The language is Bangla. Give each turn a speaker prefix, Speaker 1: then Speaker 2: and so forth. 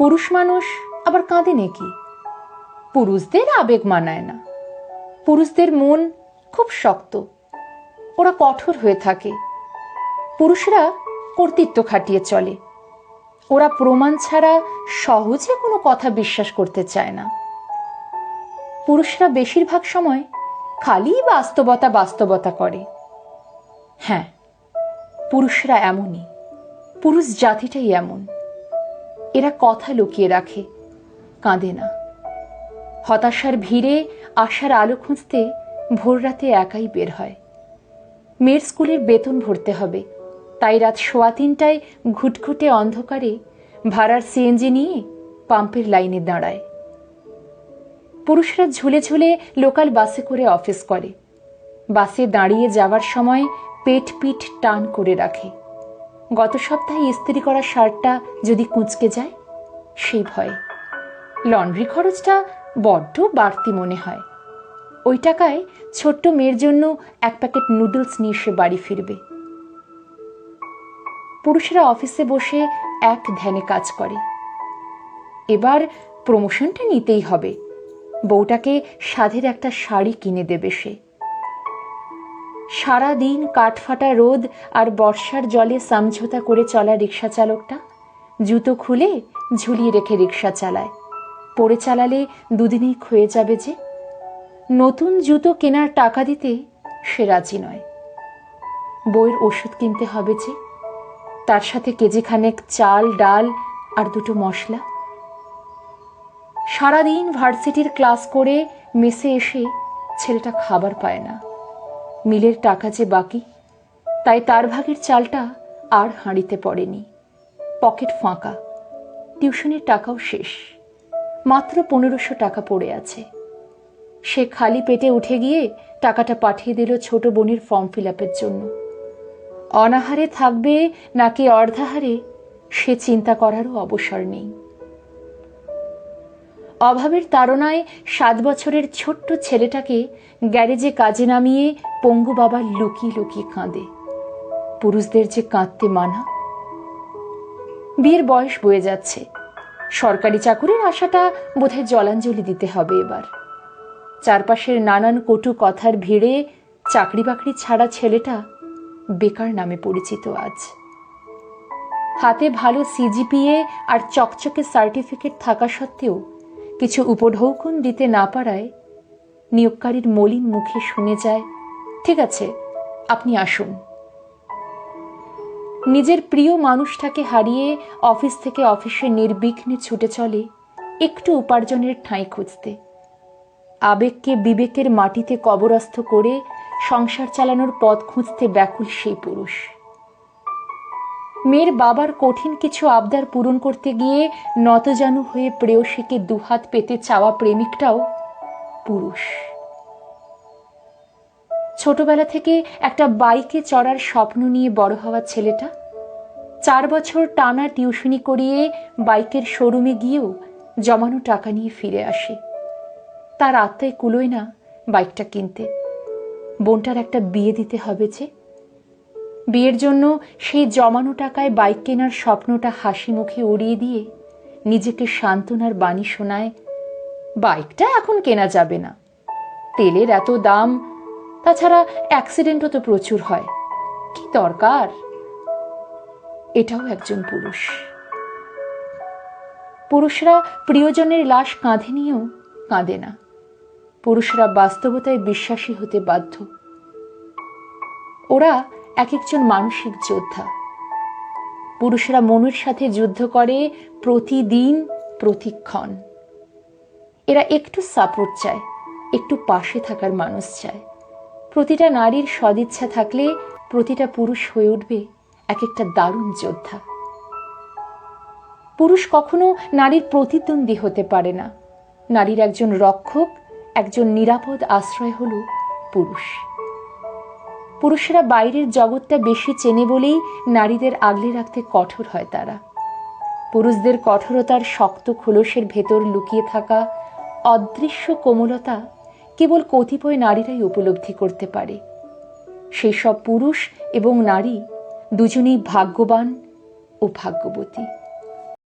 Speaker 1: পুরুষ মানুষ আবার কাঁদে নাকি? পুরুষদের আবেগ মানায় না। পুরুষদের মন খুব শক্ত, ওরা কঠোর হয়ে থাকে। পুরুষরা কর্তৃত্ব খাটিয়ে চলে, ওরা প্রমাণ ছাড়া সহজে কোনো কথা বিশ্বাস করতে চায় না। পুরুষরা বেশিরভাগ সময় খালি বাস্তবতা বাস্তবতা করে। হ্যাঁ, পুরুষরা এমনই, পুরুষ জাতিটাই এমন। এরা কথা লুকিয়ে রাখে, কাঁদে না। হতাশার ভিড়ে আশার আলো খুঁজতে ভোর রাতে একাই বের হয়। মেয়ের স্কুলের বেতন ভরতে হবে, তাই রাত 3:15টায় ঘুটঘুটে অন্ধকারে ভাড়ার সিএনজি নিয়ে পাম্পের লাইনে দাঁড়ায়। পুরুষরা ঝুলে ঝুলে লোকাল বাসে করে অফিস করে। বাসে দাঁড়িয়ে যাওয়ার সময় পেট পিঠ টান করে রাখে। গত সপ্তাহে ইস্ত্রি করা শার্টটা যদি কুঁচকে যায় সেই ভয়ে। লন্ড্রি খরচটা বড্ড বাড়তি মনে হয়। ওই টাকায় ছোট্ট মেয়ের জন্য 1 প্যাকেট নুডলস নিয়ে সে বাড়ি ফিরবে। পুরুষরা অফিসে বসে এক ধ্যানে কাজ করে। এবার প্রমোশনটা নিতেই হবে, বউটাকে সাধের একটা শাড়ি কিনে দেবে সে। সারাদিন কাঠফাটা রোদ আর বর্ষার জলে সমঝোতা করে চলা রিক্সা চালকটা জুতো খুলে ঝুলিয়ে রেখে রিক্সা চালায়। পরে চালালে দুদিনেই ক্ষয়ে যাবে যে। নতুন জুতো কেনার টাকা দিতে সে রাজি নয়। বউয়ের ওষুধ কিনতে হবে যে, তার সাথে কেজিখানেক চাল ডাল আর 2টো মশলা। সারাদিন ভার্সিটির ক্লাস করে মেসে এসে ছেলেটা খাবার পায় না। মিলের টাকা যে বাকি, তাই তার ভাগের চালটা আর হাঁড়িতে পড়েনি। পকেট ফাঁকা, টিউশনের টাকাও শেষ। মাত্র 1500 টাকা পড়ে আছে। সে খালি পেটে উঠে গিয়ে টাকাটা পাঠিয়ে দিল ছোট বোনের ফর্ম ফিল আপের জন্য। অনাহারে থাকবে নাকি অর্ধাহারে সে চিন্তা করারও অবসর নেই। অভাবের তাড়নায় 7 বছরের ছোট্ট ছেলেটাকে গ্যারেজে কাজে নামিয়ে পঙ্গু বাবা লুকিয়ে লুকিয়ে কাঁদে। পুরুষদের যে কাঁদতে মানা। বিয়ের বয়স বয়ে যাচ্ছে, সরকারি চাকুরির আশাটা বোধহয় জলাঞ্জলি দিতে হবে এবার। চারপাশের নানান কটু কথার ভিড়ে চাকরি বাকরি ছাড়া ছেলেটা বেকার নামে পরিচিত আজ। হাতে ভালো সিজিপিএ আর চকচকে সার্টিফিকেট থাকা সত্ত্বেও কিছু উপঢৌকন দিতে না পারায় নিয়োগকারীর মলিন মুখে শুনে যায়, ঠিক আছে, আপনি আসুন। নিজের প্রিয় মানুষটাকে হারিয়ে অফিস থেকে অফিসে নির্বিঘ্নে ছুটে চলে একটু উপার্জনের ঠাঁই খুঁজতে। আবেগকে বিবেকের মাটিতে কবরস্থ করে সংসার চালানোর পথ খুঁজতে ব্যাকুল সেই পুরুষ। মেয়ের বাবার কঠিন কিছু আবদার পূরণ করতে গিয়ে নতজানু হয়ে প্রেয়সীকে দুহাত পেতে চাওয়া প্রেমিকটাও পুরুষ। ছোটবেলা থেকে একটা বাইকে চড়ার স্বপ্ন নিয়ে বড় হওয়া ছেলেটা 4 বছর টানা টিউশনি করিয়ে বাইকের শোরুমে গিয়েও জমানো টাকা নিয়ে ফিরে আসে। তার আত্মায় কুলোয় না বাইকটা কিনতে। বোনটার একটা বিয়ে দিতে হবে যে। বিয়ের জন্য সেই জমানো টাকায় বাইক কেনার স্বপ্নটা হাসি মুখে উড়িয়ে দিয়ে নিজেকে সান্ত্বনার বাণী শোনায়, বাইকটা এখন কেনা যাবে না, তেলের এত দাম, তাছাড়া অ্যাক্সিডেন্টও তো প্রচুর হয়, কি দরকার। এটাও একজন পুরুষ। পুরুষরা প্রিয়জনের লাশ কাঁধে নিয়েও কাঁদে না। পুরুষরা বাস্তবতায় বিশ্বাসী হতে বাধ্য। ওরা এক একজন মানসিক যোদ্ধা। পুরুষরা মনের সাথে যুদ্ধ করে প্রতিদিন, প্রতিক্ষণ। এরা একটু সাপোর্ট চায়, একটু পাশে থাকার মানুষ চায়। প্রতিটা নারীর সদিচ্ছা থাকলে প্রতিটা পুরুষ হয়ে উঠবে এক একটা দারুণ যোদ্ধা। পুরুষ কখনো নারীর প্রতিদ্বন্দ্বী হতে পারে না। নারীর একজন রক্ষক, একজন নিরাপদ আশ্রয় হলো পুরুষ। পুরুষেরা বাইরের জগৎটা বেশি চেনে বলেই নারীদের আগলে রাখতে কঠোর হয় তারা। পুরুষদের কঠোরতার শক্ত খোলসের ভেতর লুকিয়ে থাকা অদৃশ্য কোমলতা কেবল কতিপয় নারীরাই উপলব্ধি করতে পারে। সেই সব পুরুষ এবং নারী দুজনেই ভাগ্যবান ও ভাগ্যবতী।